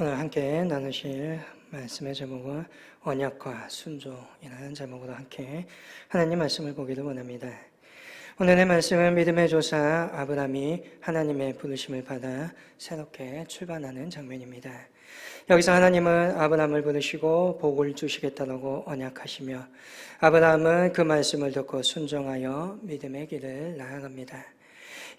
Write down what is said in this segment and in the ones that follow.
오늘 함께 나누실 말씀의 제목은 언약과 순종이라는 제목으로 함께 하나님 말씀을 보기를 원합니다. 오늘의 말씀은 믿음의 조사 아브라함이 하나님의 부르심을 받아 새롭게 출발하는 장면입니다. 여기서 하나님은 아브라함을 부르시고 복을 주시겠다고 언약하시며 아브라함은 그 말씀을 듣고 순종하여 믿음의 길을 나아갑니다.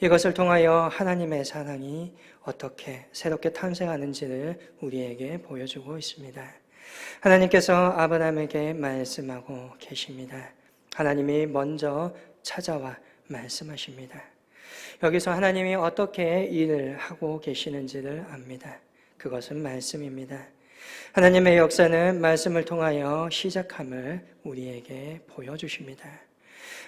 이것을 통하여 하나님의 사랑이 어떻게 새롭게 탄생하는지를 우리에게 보여주고 있습니다. 하나님께서 아브라함에게 말씀하고 계십니다. 하나님이 먼저 찾아와 말씀하십니다. 여기서 하나님이 어떻게 일을 하고 계시는지를 압니다. 그것은 말씀입니다. 하나님의 역사는 말씀을 통하여 시작함을 우리에게 보여주십니다.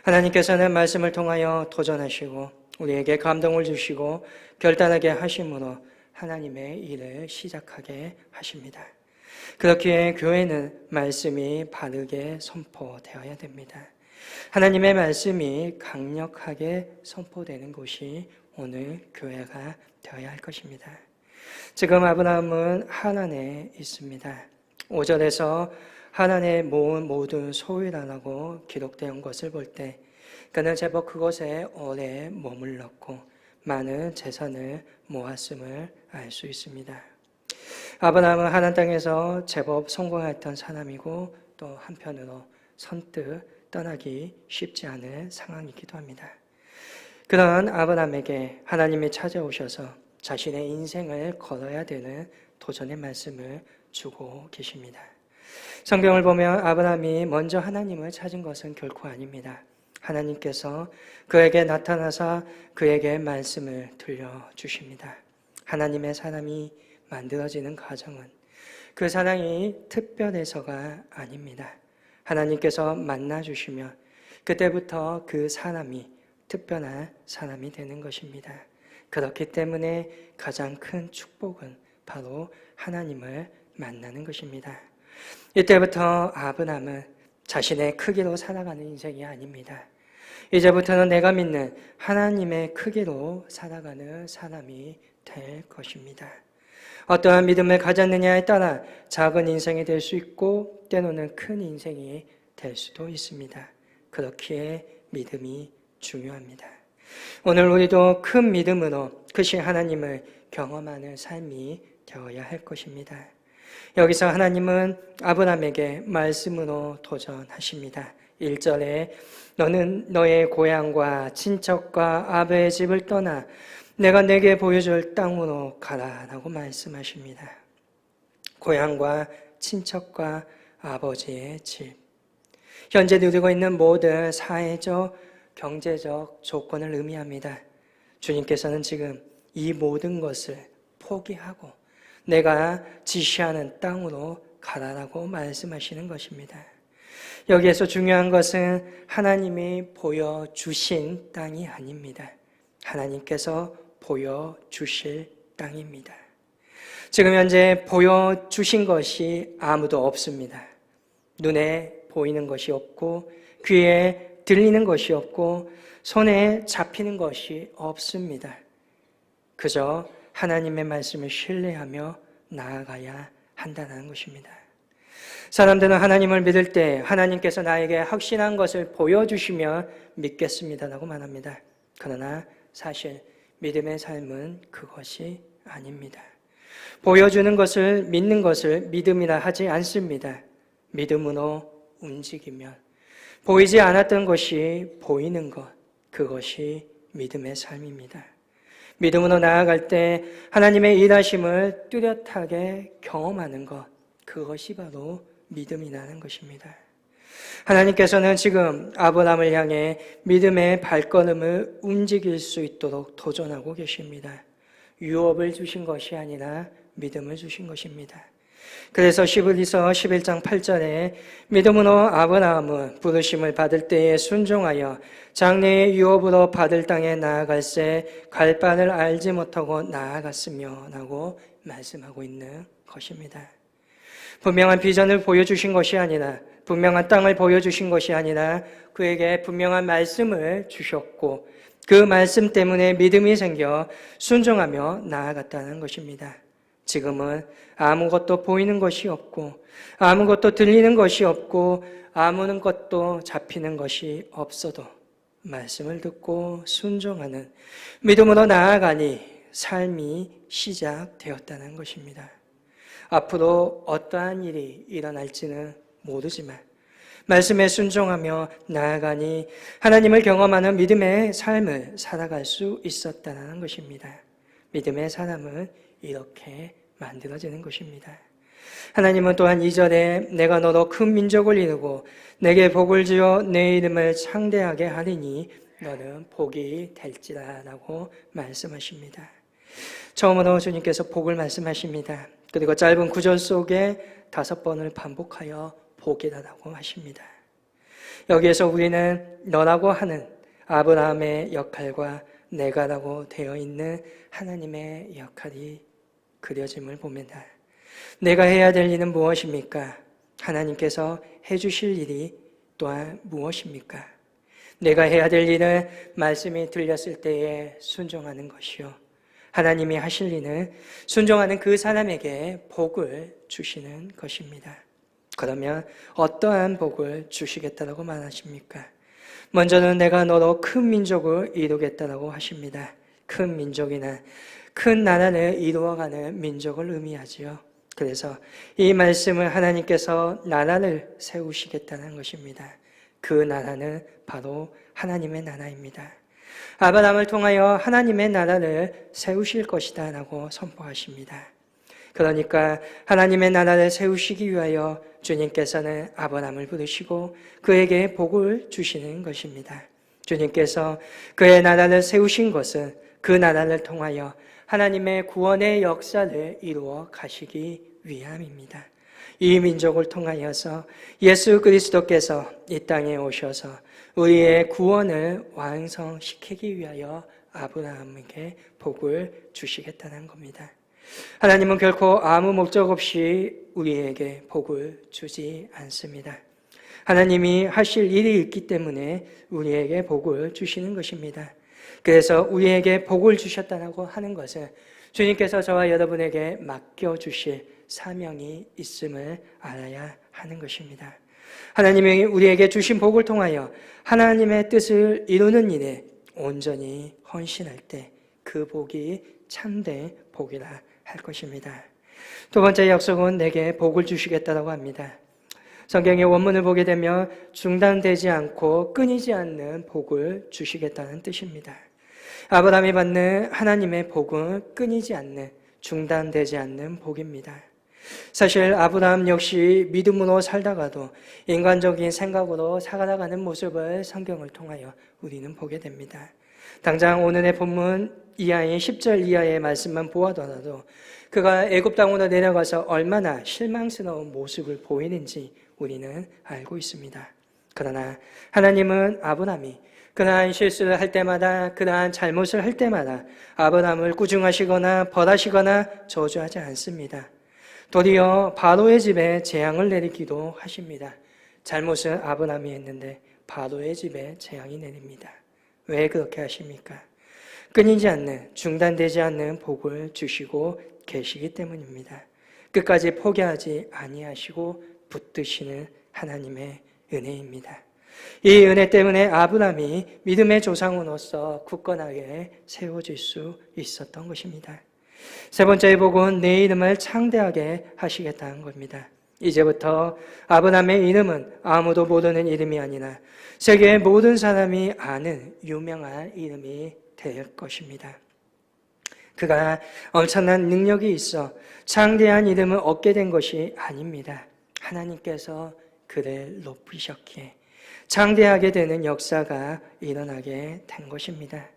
하나님께서는 말씀을 통하여 도전하시고 우리에게 감동을 주시고 결단하게 하심으로 하나님의 일을 시작하게 하십니다. 그렇기에 교회는 말씀이 바르게 선포되어야 됩니다. 하나님의 말씀이 강력하게 선포되는 곳이 오늘 교회가 되어야 할 것입니다. 지금 아브라함은 하란에 있습니다. 5절에서 하란에 모은 모든 소유라고 기록된 것을 볼 때 그는 제법 그곳에 오래 머물렀고 많은 재산을 모았음을 알 수 있습니다. 아브라함은 하란 땅에서 제법 성공했던 사람이고 또 한편으로 선뜻 떠나기 쉽지 않은 상황이기도 합니다. 그런 아브라함에게 하나님이 찾아오셔서 자신의 인생을 걸어야 되는 도전의 말씀을 주고 계십니다. 성경을 보면 아브라함이 먼저 하나님을 찾은 것은 결코 아닙니다. 하나님께서 그에게 나타나사 그에게 말씀을 들려주십니다. 하나님의 사람이 만들어지는 과정은 그 사랑이 특별해서가 아닙니다. 하나님께서 만나주시면 그때부터 그 사람이 특별한 사람이 되는 것입니다. 그렇기 때문에 가장 큰 축복은 바로 하나님을 만나는 것입니다. 이때부터 아브라함은 자신의 크기로 살아가는 인생이 아닙니다. 이제부터는 내가 믿는 하나님의 크기로 살아가는 사람이 될 것입니다. 어떠한 믿음을 가졌느냐에 따라 작은 인생이 될 수 있고 때로는 큰 인생이 될 수도 있습니다. 그렇기에 믿음이 중요합니다. 오늘 우리도 큰 믿음으로 크신 하나님을 경험하는 삶이 되어야 할 것입니다. 여기서 하나님은 아브라함에게 말씀으로 도전하십니다. 1절에 너는 너의 고향과 친척과 아버의 집을 떠나 내가 내게 보여줄 땅으로 가라 라고 말씀하십니다. 고향과 친척과 아버지의 집, 현재 누리고 있는 모든 사회적, 경제적 조건을 의미합니다. 주님께서는 지금 이 모든 것을 포기하고 내가 지시하는 땅으로 가라라고 말씀하시는 것입니다. 여기에서 중요한 것은 하나님이 보여주신 땅이 아닙니다. 하나님께서 보여주실 땅입니다. 지금 현재 보여주신 것이 아무도 없습니다. 눈에 보이는 것이 없고 귀에 들리는 것이 없고 손에 잡히는 것이 없습니다. 그저 하나님의 말씀을 신뢰하며 나아가야 한다는 것입니다. 사람들은 하나님을 믿을 때 하나님께서 나에게 확신한 것을 보여주시면 믿겠습니다라고 말합니다. 그러나 사실 믿음의 삶은 그것이 아닙니다. 보여주는 것을 믿는 것을 믿음이라 하지 않습니다. 믿음으로 움직이면 보이지 않았던 것이 보이는 것, 그것이 믿음의 삶입니다. 믿음으로 나아갈 때 하나님의 일하심을 뚜렷하게 경험하는 것, 그것이 바로 믿음이라는 것입니다. 하나님께서는 지금 아브라함을 향해 믿음의 발걸음을 움직일 수 있도록 도전하고 계십니다. 유업을 주신 것이 아니라 믿음을 주신 것입니다. 그래서 시브리서 11장 8절에 믿음으로 아브라함은 부르심을 받을 때에 순종하여 장래의 유업으로 받을 땅에 나아갈새 갈 바를 알지 못하고 나아갔으며 라고 말씀하고 있는 것입니다. 분명한 비전을 보여주신 것이 아니라 분명한 땅을 보여주신 것이 아니라 그에게 분명한 말씀을 주셨고 그 말씀 때문에 믿음이 생겨 순종하며 나아갔다는 것입니다. 지금은 아무것도 보이는 것이 없고 아무것도 들리는 것이 없고 아무것도 잡히는 것이 없어도 말씀을 듣고 순종하는 믿음으로 나아가니 삶이 시작되었다는 것입니다. 앞으로 어떠한 일이 일어날지는 모르지만 말씀에 순종하며 나아가니 하나님을 경험하는 믿음의 삶을 살아갈 수 있었다는 것입니다. 믿음의 사람은 이렇게 만들어지는 것입니다. 하나님은 또한 2절에 내가 너로 큰 민족을 이루고 내게 복을 주어 내 이름을 창대하게 하리니 너는 복이 될지라 라고 말씀하십니다. 처음으로 주님께서 복을 말씀하십니다. 그리고 짧은 구절 속에 5번을 반복하여 복이라고 하십니다. 여기에서 우리는 너라고 하는 아브라함의 역할과 내가라고 되어 있는 하나님의 역할이 그려짐을 봅니다. 내가 해야 될 일은 무엇입니까? 하나님께서 해주실 일이 또한 무엇입니까? 내가 해야 될 일은 말씀이 들렸을 때에 순종하는 것이요. 하나님이 하실 일은 순종하는 그 사람에게 복을 주시는 것입니다. 그러면 어떠한 복을 주시겠다고 말하십니까? 먼저는 내가 너로 큰 민족을 이루겠다고 하십니다. 큰 민족이나 큰 나라를 이루어가는 민족을 의미하지요. 그래서 이 말씀을 하나님께서 나라를 세우시겠다는 것입니다. 그 나라는 바로 하나님의 나라입니다. 아브라함을 통하여 하나님의 나라를 세우실 것이다 라고 선포하십니다. 그러니까 하나님의 나라를 세우시기 위하여 주님께서는 아브라함을 부르시고 그에게 복을 주시는 것입니다. 주님께서 그의 나라를 세우신 것은 그 나라를 통하여 하나님의 구원의 역사를 이루어 가시기 위함입니다. 이 민족을 통하여서 예수 그리스도께서 이 땅에 오셔서 우리의 구원을 완성시키기 위하여 아브라함에게 복을 주시겠다는 겁니다. 하나님은 결코 아무 목적 없이 우리에게 복을 주지 않습니다. 하나님이 하실 일이 있기 때문에 우리에게 복을 주시는 것입니다. 그래서 우리에게 복을 주셨다고 하는 것은 주님께서 저와 여러분에게 맡겨주실 사명이 있음을 알아야 하는 것입니다. 하나님이 우리에게 주신 복을 통하여 하나님의 뜻을 이루는 일에 온전히 헌신할 때 그 복이 참된 복이라 할 것입니다. 두 번째 약속은 내게 복을 주시겠다고 합니다. 성경의 원문을 보게 되면 중단되지 않고 끊이지 않는 복을 주시겠다는 뜻입니다. 아브라함이 받는 하나님의 복은 끊이지 않는, 중단되지 않는 복입니다. 사실 아브라함 역시 믿음으로 살다가도 인간적인 생각으로 살아가는 모습을 성경을 통하여 우리는 보게 됩니다. 당장 오늘의 본문 이하의 10절 이하의 말씀만 보아더라도 그가 애굽 땅으로 내려가서 얼마나 실망스러운 모습을 보이는지 우리는 알고 있습니다. 그러나 하나님은 아브라함이 그러한 실수를 할 때마다, 그러한 잘못을 할 때마다 아브라함을 꾸중하시거나 벌하시거나 저주하지 않습니다. 도리어 바로의 집에 재앙을 내리기도 하십니다. 잘못은 아브라함이 했는데 바로의 집에 재앙이 내립니다. 왜 그렇게 하십니까? 끊이지 않는, 중단되지 않는 복을 주시고 계시기 때문입니다. 끝까지 포기하지 아니하시고 붙드시는 하나님의 은혜입니다. 이 은혜 때문에 아브라함이 믿음의 조상으로서 굳건하게 세워질 수 있었던 것입니다. 세 번째 복은 내 이름을 창대하게 하시겠다는 겁니다. 이제부터 아브라함의 이름은 아무도 모르는 이름이 아니라 세계의 모든 사람이 아는 유명한 이름이 될 것입니다. 그가 엄청난 능력이 있어 창대한 이름을 얻게 된 것이 아닙니다. 하나님께서 그를 높이셨기에 창대하게 되는 역사가 일어나게 된 것입니다.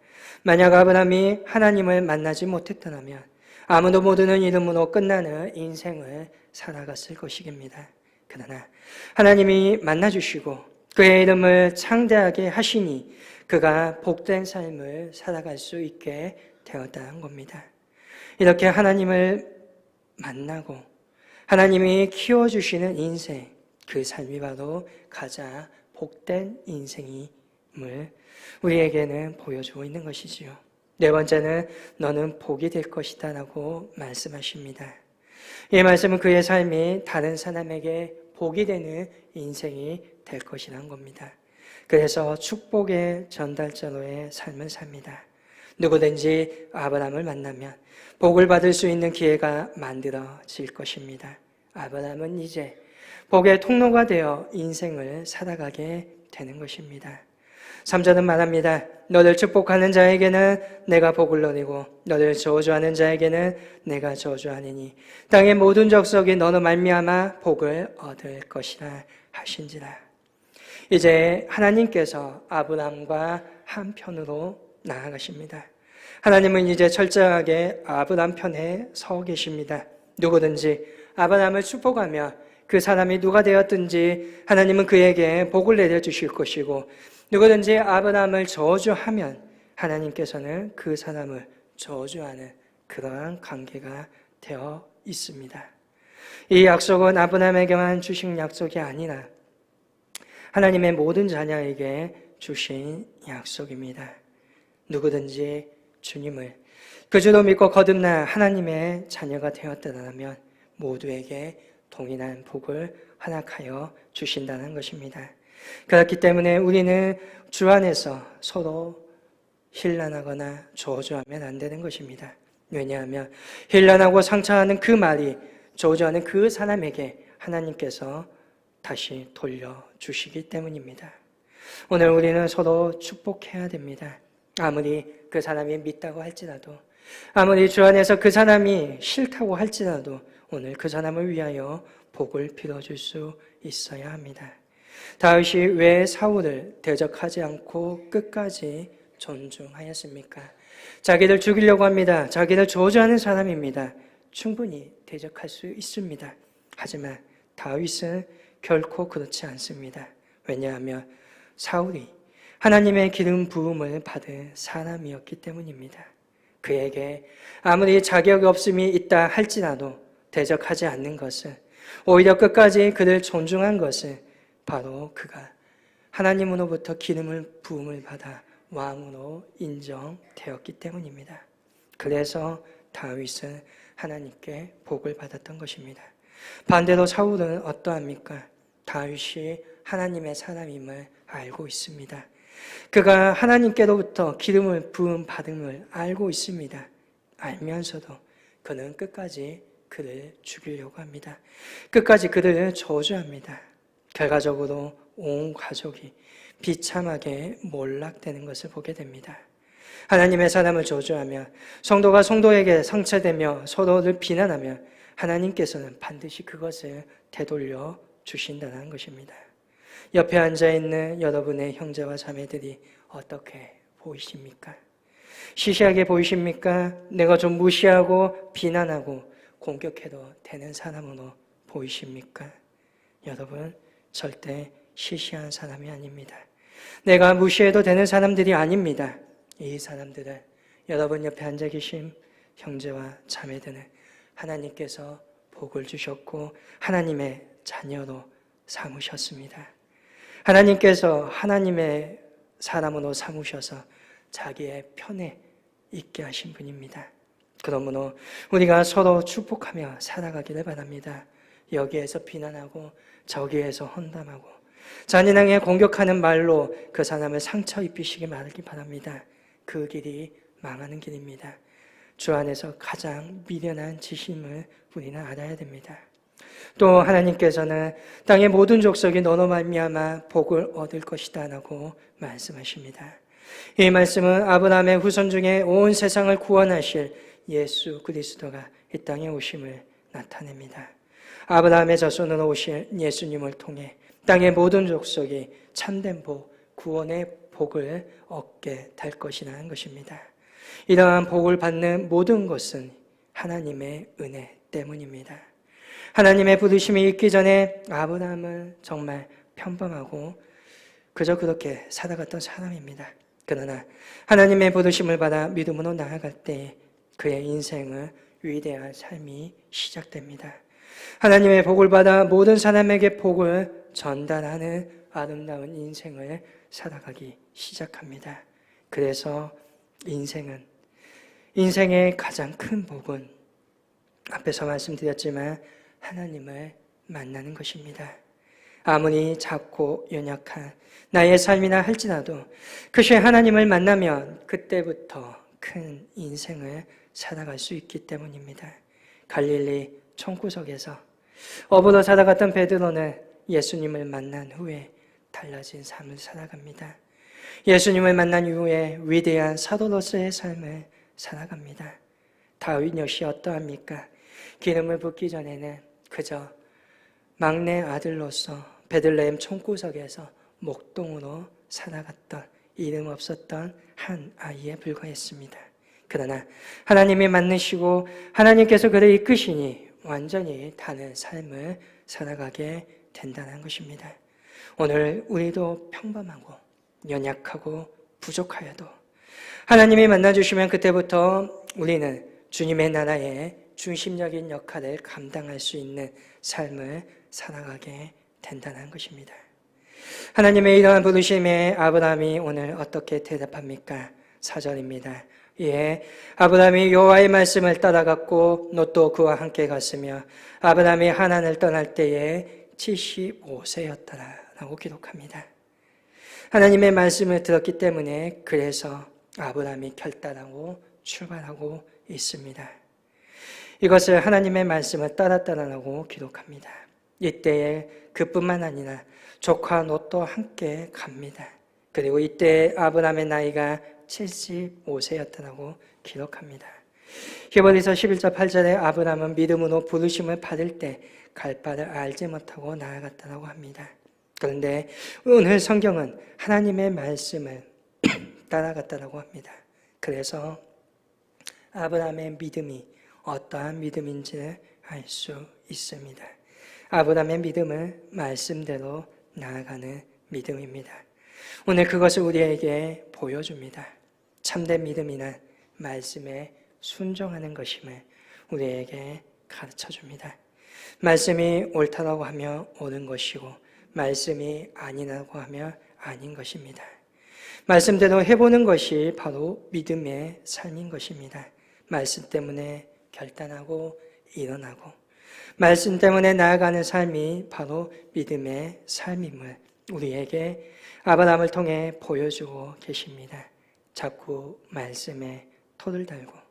만약 아브라함이 하나님을 만나지 못했더라면 아무도 모르는 이름으로 끝나는 인생을 살아갔을 것입니다. 그러나 하나님이 만나주시고 그의 이름을 창대하게 하시니 그가 복된 삶을 살아갈 수 있게 되었다는 겁니다. 이렇게 하나님을 만나고 하나님이 키워주시는 인생, 그 삶이 바로 가장 복된 인생임을 우리에게는 보여주고 있는 것이지요. 네 번째는 너는 복이 될 것이다 라고 말씀하십니다. 이 말씀은 그의 삶이 다른 사람에게 복이 되는 인생이 될 것이라는 겁니다. 그래서 축복의 전달자로의 삶을 삽니다. 누구든지 아브라함을 만나면 복을 받을 수 있는 기회가 만들어질 것입니다. 아브라함은 이제 복의 통로가 되어 인생을 살아가게 되는 것입니다. 3절은 말합니다. 너를 축복하는 자에게는 내가 복을 내리고 너를 저주하는 자에게는 내가 저주하리니 땅의 모든 족속이 너로 말미암아 복을 얻을 것이라 하신지라. 이제 하나님께서 아브라함과 한편으로 나아가십니다. 하나님은 이제 철저하게 아브라함 편에 서 계십니다. 누구든지 아브라함을 축복하며 그 사람이 누가 되었든지 하나님은 그에게 복을 내려주실 것이고, 누구든지 아브라함을 저주하면 하나님께서는 그 사람을 저주하는 그러한 관계가 되어 있습니다. 이 약속은 아브라함에게만 주신 약속이 아니라 하나님의 모든 자녀에게 주신 약속입니다. 누구든지 주님을 그주로 믿고 거듭나 하나님의 자녀가 되었다면 모두에게 동일한 복을 허락하여 주신다는 것입니다. 그렇기 때문에 우리는 주 안에서 서로 힐난하거나 저주하면 안 되는 것입니다. 왜냐하면 힐난하고 상처하는 그 말이 저주하는 그 사람에게 하나님께서 다시 돌려주시기 때문입니다. 오늘 우리는 서로 축복해야 됩니다. 아무리 그 사람이 믿다고 할지라도, 아무리 주 안에서 그 사람이 싫다고 할지라도 오늘 그 사람을 위하여 복을 빌어줄 수 있어야 합니다. 다윗이 왜 사울을 대적하지 않고 끝까지 존중하였습니까? 자기를 죽이려고 합니다. 자기를 저주하는 사람입니다. 충분히 대적할 수 있습니다. 하지만 다윗은 결코 그렇지 않습니다. 왜냐하면 사울이 하나님의 기름 부음을 받은 사람이었기 때문입니다. 그에게 아무리 자격이 없음이 있다 할지라도 대적하지 않는 것은, 오히려 끝까지 그를 존중한 것은 바로 그가 하나님으로부터 기름을 부음을 받아 왕으로 인정되었기 때문입니다. 그래서 다윗은 하나님께 복을 받았던 것입니다. 반대로 사울은 어떠합니까? 다윗이 하나님의 사람임을 알고 있습니다. 그가 하나님께로부터 기름을 부음 받음을 알고 있습니다. 알면서도 그는 끝까지 그를 죽이려고 합니다. 끝까지 그를 저주합니다. 결과적으로 온 가족이 비참하게 몰락되는 것을 보게 됩니다. 하나님의 사람을 저주하며 성도가 성도에게 상처되며 서로를 비난하며 하나님께서는 반드시 그것을 되돌려 주신다는 것입니다. 옆에 앉아있는 여러분의 형제와 자매들이 어떻게 보이십니까? 시시하게 보이십니까? 내가 좀 무시하고 비난하고 공격해도 되는 사람으로 보이십니까? 여러분, 절대 시시한 사람이 아닙니다. 내가 무시해도 되는 사람들이 아닙니다. 이 사람들은 여러분 옆에 앉아 계신 형제와 자매들은 하나님께서 복을 주셨고 하나님의 자녀로 삼으셨습니다. 하나님께서 하나님의 사람으로 삼으셔서 자기의 편에 있게 하신 분입니다. 그러므로 우리가 서로 축복하며 살아가기를 바랍니다. 여기에서 비난하고 저기에서 헌담하고 잔인하게 공격하는 말로 그 사람을 상처 입히시기 말기 바랍니다. 그 길이 망하는 길입니다. 주 안에서 가장 미련한 지심을 우리는 알아야 됩니다. 또 하나님께서는 땅의 모든 족속이 너로 말미암아 복을 얻을 것이다 라고 말씀하십니다. 이 말씀은 아브라함의 후손 중에 온 세상을 구원하실 예수 그리스도가 이 땅에 오심을 나타냅니다. 아브라함의 자손으로 오실 예수님을 통해 땅의 모든 족속이 참된 복, 구원의 복을 얻게 될 것이라는 것입니다. 이러한 복을 받는 모든 것은 하나님의 은혜 때문입니다. 하나님의 부르심이 있기 전에 아브라함은 정말 평범하고 그저 그렇게 살아갔던 사람입니다. 그러나 하나님의 부르심을 받아 믿음으로 나아갈 때 그의 인생은 위대한 삶이 시작됩니다. 하나님의 복을 받아 모든 사람에게 복을 전달하는 아름다운 인생을 살아가기 시작합니다. 그래서 인생의 가장 큰 복은 앞에서 말씀드렸지만 하나님을 만나는 것입니다. 아무리 작고 연약한 나의 삶이나 할지라도 그것이 하나님을 만나면 그때부터 큰 인생을 살아갈 수 있기 때문입니다. 갈릴리 총구석에서 어부로 살아갔던 베드로는 예수님을 만난 후에 달라진 삶을 살아갑니다. 예수님을 만난 이후에 위대한 사도로서의 삶을 살아갑니다. 다윗 역시 어떠합니까? 기름을 붓기 전에는 그저 막내 아들로서 베들레헴 총구석에서 목동으로 살아갔던 이름 없었던 한 아이에 불과했습니다. 그러나 하나님이 만나시고 하나님께서 그를 이끄시니 완전히 다른 삶을 살아가게 된다는 것입니다. 오늘 우리도 평범하고 연약하고 부족하여도 하나님이 만나주시면 그때부터 우리는 주님의 나라의 중심적인 역할을 감당할 수 있는 삶을 살아가게 된다는 것입니다. 하나님의 이러한 부르심에 아브라함이 오늘 어떻게 대답합니까? 4절입니다. 예, 아브라함이 여호와의 말씀을 따라갔고 롯도 그와 함께 갔으며 아브라함이 하란을 떠날 때에 75세였더라라고 기록합니다. 하나님의 말씀을 들었기 때문에 그래서 아브라함이 결단하고 출발하고 있습니다. 이것을 하나님의 말씀을 따랐다라고 기록합니다. 이때에 그뿐만 아니라 조카 롯도 함께 갑니다. 그리고 이때 아브라함의 나이가 75세였다고 기록합니다. 히브리서 11절 8절에 아브라함은 믿음으로 부르심을 받을 때 갈 바를 알지 못하고 나아갔다고 합니다. 그런데 오늘 성경은 하나님의 말씀을 따라갔다고 합니다. 그래서 아브라함의 믿음이 어떠한 믿음인지를 알 수 있습니다. 아브라함의 믿음은 말씀대로 나아가는 믿음입니다. 오늘 그것을 우리에게 보여줍니다. 참된 믿음이란 말씀에 순종하는 것임을 우리에게 가르쳐줍니다. 말씀이 옳다라고 하며 옳은 것이고 말씀이 아니라고 하며 아닌 것입니다. 말씀대로 해보는 것이 바로 믿음의 삶인 것입니다. 말씀 때문에 결단하고 일어나고 말씀 때문에 나아가는 삶이 바로 믿음의 삶임을 우리에게 아브라함을 통해 보여주고 계십니다. 자꾸 말씀에 토를 달고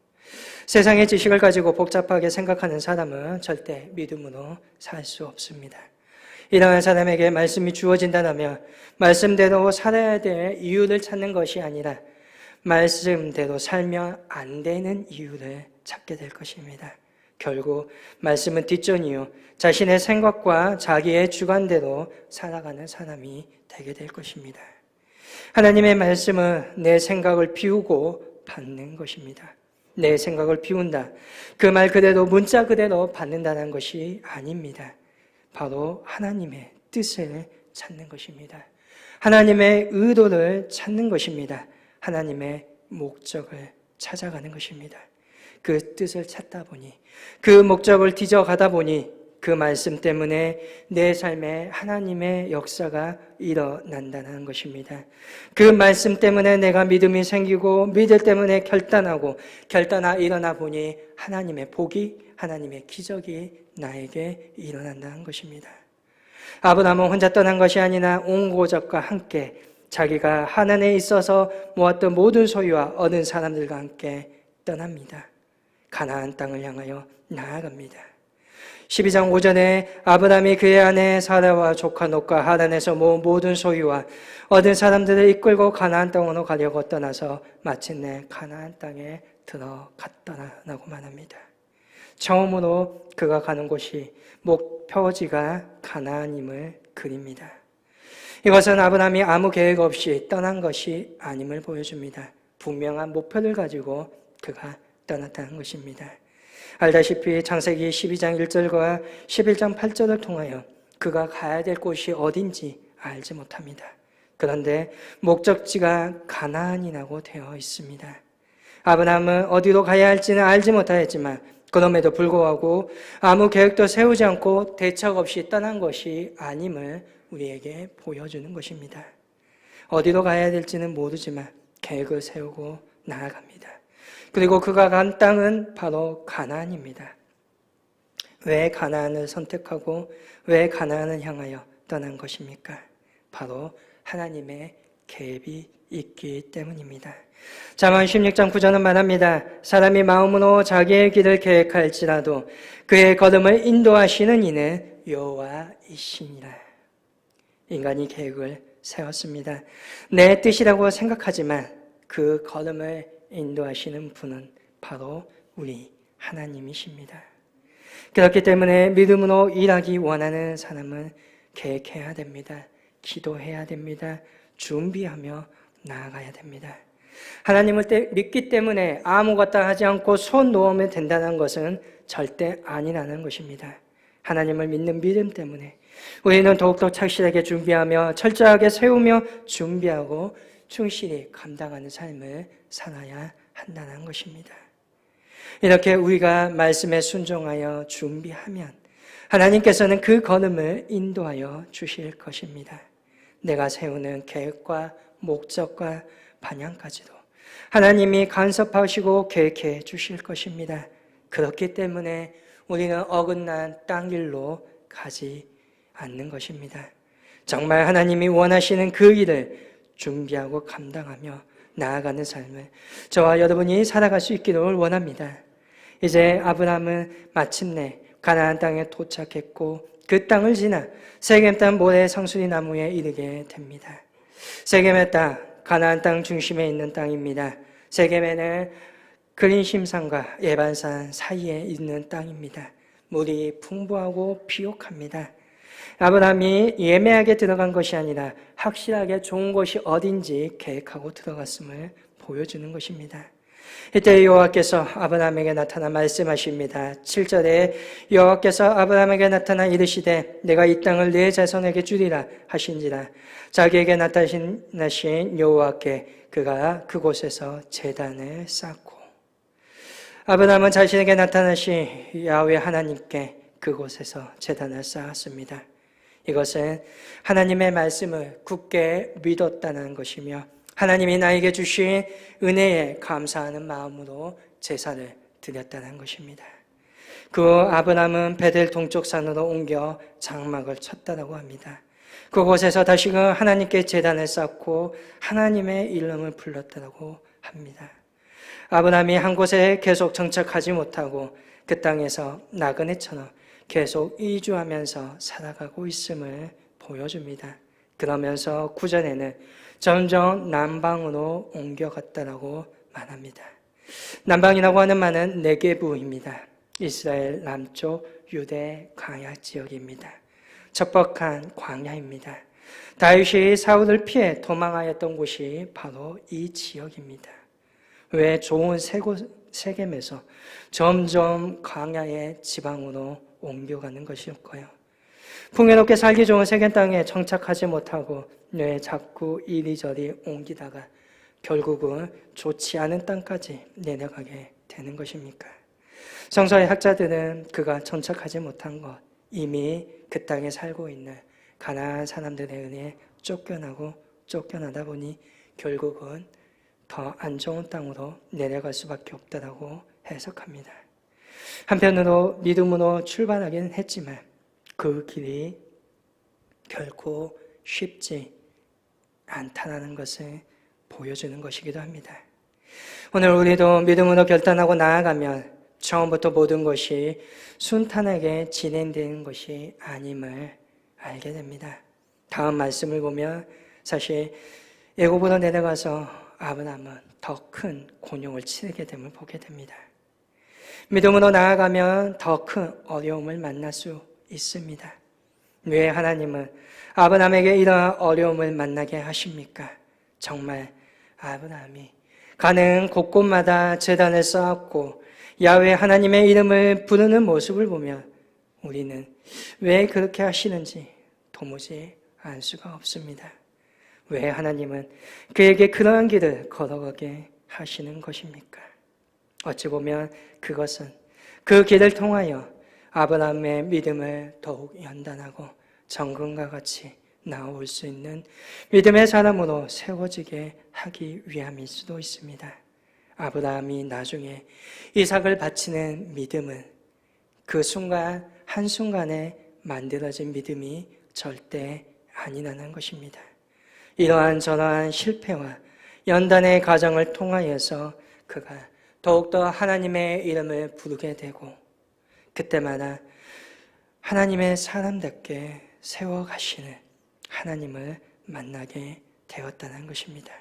세상의 지식을 가지고 복잡하게 생각하는 사람은 절대 믿음으로 살 수 없습니다. 이러한 사람에게 말씀이 주어진다면 말씀대로 살아야 될 이유를 찾는 것이 아니라 말씀대로 살면 안 되는 이유를 찾게 될 것입니다. 결국 말씀은 뒷전이요 자신의 생각과 자기의 주관대로 살아가는 사람이 되게 될 것입니다. 하나님의 말씀은 내 생각을 비우고 받는 것입니다. 내 생각을 비운다. 그 말 그대로 문자 그대로 받는다는 것이 아닙니다. 바로 하나님의 뜻을 찾는 것입니다. 하나님의 의도를 찾는 것입니다. 하나님의 목적을 찾아가는 것입니다. 그 뜻을 찾다 보니 그 목적을 뒤져가다 보니 그 말씀 때문에 내 삶에 하나님의 역사가 일어난다는 것입니다. 그 말씀 때문에 내가 믿음이 생기고 믿을 때문에 결단하고 결단하 일어나 보니 하나님의 복이 하나님의 기적이 나에게 일어난다는 것입니다. 아브라함은 혼자 떠난 것이 아니라 온 고족과 함께 자기가 하나님에 있어서 모았던 모든 소유와 얻은 사람들과 함께 떠납니다. 가나안 땅을 향하여 나아갑니다. 12장 5절에 아브라함이 그의 아내 사라와 조카 롯과 하란에서 모은 모든 소유와 얻은 사람들을 이끌고 가나안 땅으로 가려고 떠나서 마침내 가나안 땅에 들어갔더라라고 말합니다. 처음으로 그가 가는 곳이 목표지가 가나안임을 그립니다. 이것은 아브라함이 아무 계획 없이 떠난 것이 아님을 보여줍니다. 분명한 목표를 가지고 그가 떠났다는 것입니다. 알다시피 창세기 12장 1절과 11장 8절을 통하여 그가 가야 될 곳이 어딘지 알지 못합니다. 그런데 목적지가 가나안이라고 되어 있습니다. 아브라함은 어디로 가야 할지는 알지 못하였지만 그럼에도 불구하고 아무 계획도 세우지 않고 대책 없이 떠난 것이 아님을 우리에게 보여주는 것입니다. 어디로 가야 될지는 모르지만 계획을 세우고 나아갑니다. 그리고 그가 간 땅은 바로 가나안입니다. 왜 가나안을 선택하고 왜 가나안을 향하여 떠난 것입니까? 바로 하나님의 계획이 있기 때문입니다. 잠언 16장 9절은 말합니다. 사람이 마음으로 자기의 길을 계획할지라도 그의 걸음을 인도하시는 이는 여호와이시니라. 인간이 계획을 세웠습니다. 내 뜻이라고 생각하지만 그 걸음을 인도하시는 분은 바로 우리 하나님이십니다. 그렇기 때문에 믿음으로 일하기 원하는 사람은 계획해야 됩니다. 기도해야 됩니다. 준비하며 나아가야 됩니다. 하나님을 믿기 때문에 아무것도 하지 않고 손 놓으면 된다는 것은 절대 아니라는 것입니다. 하나님을 믿는 믿음 때문에 우리는 더욱더 착실하게 준비하며 철저하게 세우며 준비하고 충실히 감당하는 삶을 살아야 한다는 것입니다. 이렇게 우리가 말씀에 순종하여 준비하면 하나님께서는 그 걸음을 인도하여 주실 것입니다. 내가 세우는 계획과 목적과 방향까지도 하나님이 간섭하시고 계획해 주실 것입니다. 그렇기 때문에 우리는 어긋난 땅 길로 가지 않는 것입니다. 정말 하나님이 원하시는 그 일을 준비하고 감당하며 나아가는 삶을 저와 여러분이 살아갈 수 있기를 원합니다. 이제 아브라함은 마침내 가나안 땅에 도착했고 그 땅을 지나 세겜 땅 모래 상수리 나무에 이르게 됩니다. 세겜의 땅, 가나안 땅 중심에 있는 땅입니다. 세겜에는 그린심산과 예반산 사이에 있는 땅입니다. 물이 풍부하고 비옥합니다. 아브라함이 예매하게 들어간 것이 아니라 확실하게 좋은 곳이 어딘지 계획하고 들어갔음을 보여주는 것입니다. 이때 여호와께서 아브라함에게 나타나 말씀하십니다. 7절에 여호와께서 아브라함에게 나타나 이르시되 내가 이 땅을 네 자손에게 주리라 하신지라. 자기에게 나타나신 여호와께 그가 그곳에서 제단을 쌓고, 아브라함은 자신에게 나타나신 야훼 하나님께 그곳에서 제단을 쌓았습니다. 이것은 하나님의 말씀을 굳게 믿었다는 것이며 하나님이 나에게 주신 은혜에 감사하는 마음으로 제사를 드렸다는 것입니다. 그 아브라함은 베델 동쪽 산으로 옮겨 장막을 쳤다라고 합니다. 그곳에서 다시금 하나님께 제단을 쌓고 하나님의 이름을 불렀다고 합니다. 아브라함이 한 곳에 계속 정착하지 못하고 그 땅에서 나그네처럼 계속 이주하면서 살아가고 있음을 보여줍니다. 그러면서 구절에는 점점 남방으로 옮겨갔다라고 말합니다. 남방이라고 하는 말은 네게부입니다. 이스라엘 남쪽 유대 광야 지역입니다. 척박한 광야입니다. 다윗이 사울을 피해 도망하였던 곳이 바로 이 지역입니다. 왜 좋은 세겜에서 점점 광야의 지방으로 옮겨가는 것일까요? 풍요롭게 살기 좋은 세겜 땅에 정착하지 못하고 왜 자꾸 이리저리 옮기다가 결국은 좋지 않은 땅까지 내려가게 되는 것입니까? 성서의 학자들은 그가 정착하지 못한 것, 이미 그 땅에 살고 있는 가나안 사람들에 의해 쫓겨나다 보니 결국은 더 안 좋은 땅으로 내려갈 수밖에 없다라고 해석합니다. 한편으로 믿음으로 출발하기는 했지만 그 길이 결코 쉽지 않다는 것을 보여주는 것이기도 합니다. 오늘 우리도 믿음으로 결단하고 나아가면 처음부터 모든 것이 순탄하게 진행되는 것이 아님을 알게 됩니다. 다음 말씀을 보면 사실 애굽으로 내려가서 아브라함은 더 큰 곤욕을 치르게 됨을 보게 됩니다. 믿음으로 나아가면 더 큰 어려움을 만날 수 있습니다. 왜 하나님은 아브라함에게 이러한 어려움을 만나게 하십니까? 정말 아브라함이 가는 곳곳마다 제단을 쌓았고 야훼 하나님의 이름을 부르는 모습을 보면 우리는 왜 그렇게 하시는지 도무지 알 수가 없습니다. 왜 하나님은 그에게 그러한 길을 걸어가게 하시는 것입니까? 어찌 보면 그것은 그 길을 통하여 아브라함의 믿음을 더욱 연단하고 정금과 같이 나올 수 있는 믿음의 사람으로 세워지게 하기 위함일 수도 있습니다. 아브라함이 나중에 이삭을 바치는 믿음은 그 순간 한순간에 만들어진 믿음이 절대 아니라는 것입니다. 이러한 저러한 실패와 연단의 과정을 통하여서 그가 더욱더 하나님의 이름을 부르게 되고 그때마다 하나님의 사람답게 세워가시는 하나님을 만나게 되었다는 것입니다.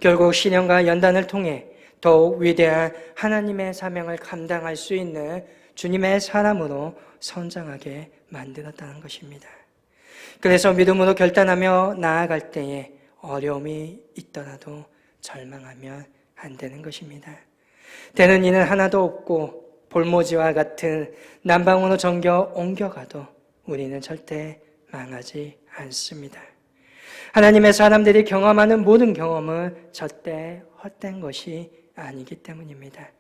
결국 시련과 연단을 통해 더욱 위대한 하나님의 사명을 감당할 수 있는 주님의 사람으로 성장하게 만들었다는 것입니다. 그래서 믿음으로 결단하며 나아갈 때에 어려움이 있더라도 절망하면 안 되는 것입니다. 되는 이는 하나도 없고 볼모지와 같은 난방으로 정겨 옮겨가도 우리는 절대 망하지 않습니다. 하나님의 사람들이 경험하는 모든 경험은 절대 헛된 것이 아니기 때문입니다.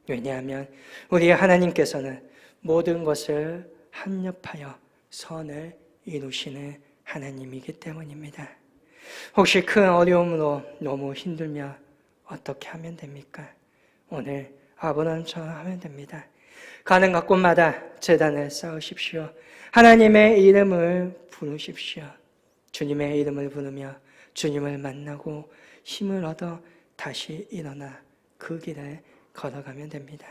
왜냐하면 우리 하나님께서는 모든 것을 합력하여 선을 이루시는 하나님이기 때문입니다. 혹시 큰 어려움으로 너무 힘들면 어떻게 하면 됩니까? 오늘 아브라함처럼 하면 됩니다. 가는 곳마다 제단을 쌓으십시오. 하나님의 이름을 부르십시오. 주님의 이름을 부르며 주님을 만나고 힘을 얻어 다시 일어나 그 길을 걸어가면 됩니다.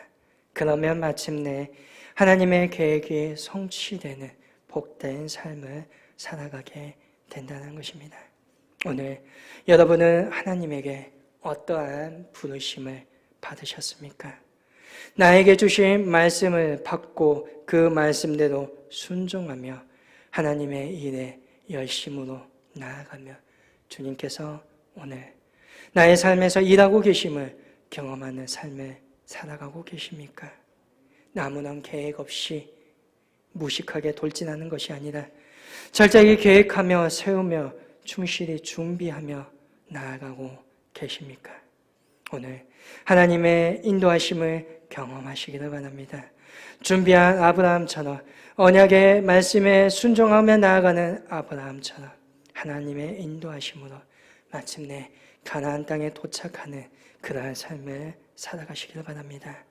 그러면 마침내 하나님의 계획이 성취되는 복된 삶을 살아가게 된다는 것입니다. 오늘 여러분은 하나님에게 어떠한 부르심을 받으셨습니까? 나에게 주신 말씀을 받고 그 말씀대로 순종하며 하나님의 일에 열심으로 나아가며 주님께서 오늘 나의 삶에서 일하고 계심을 경험하는 삶을 살아가고 계십니까? 아무런 계획 없이 무식하게 돌진하는 것이 아니라 철저히 계획하며 세우며 충실히 준비하며 나아가고 계십니까? 오늘 하나님의 인도하심을 경험하시기를 바랍니다. 준비한 아브라함처럼 언약의 말씀에 순종하며 나아가는 아브라함처럼 하나님의 인도하심으로 마침내 가나안 땅에 도착하는 그러한 삶을 살아가시기를 바랍니다.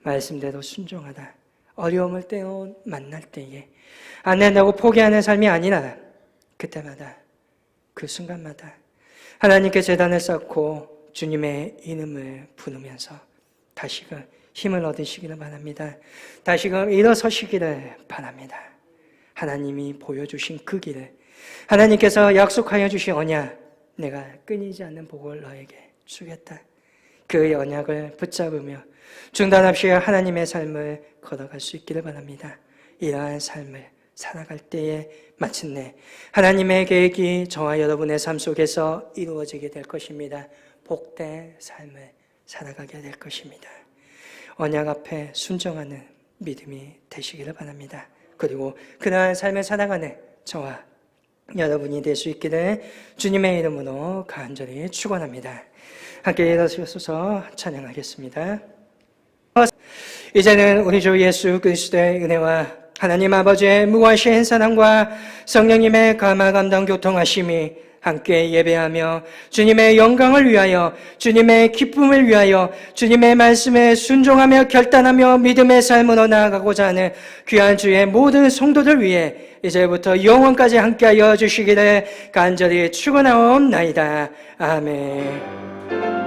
말씀대로 순종하다 어려움을 때로 만날 때에 안 된다고 포기하는 삶이 아니라 그때마다 그 순간마다 하나님께 제단을 쌓고 주님의 이름을 부르면서 다시금 힘을 얻으시기를 바랍니다. 다시금 일어서시기를 바랍니다. 하나님이 보여주신 그 길을 하나님께서 약속하여 주신 언약 내가 끊이지 않는 복을 너에게 주겠다. 그 언약을 붙잡으며 중단 없이 하나님의 삶을 걸어갈 수 있기를 바랍니다. 이러한 삶을 살아갈 때에 마침내 하나님의 계획이 저와 여러분의 삶 속에서 이루어지게 될 것입니다. 복된 삶을 살아가게 될 것입니다. 언약 앞에 순종하는 믿음이 되시기를 바랍니다. 그리고 그러한 삶을 살아가는 저와 여러분이 될 수 있기를 주님의 이름으로 간절히 축원합니다. 함께 일어서서 찬양하겠습니다. 이제는 우리 주 예수 그리스도의 은혜와 하나님 아버지의 무한신 사랑과 성령님의 감화 감동 교통하심이 함께 예배하며 주님의 영광을 위하여 주님의 기쁨을 위하여 주님의 말씀에 순종하며 결단하며 믿음의 삶으로 나아가고자 하는 귀한 주의 모든 성도들 위해 이제부터 영원까지 함께하여 주시기를 간절히 축원하옵나이다. 아멘.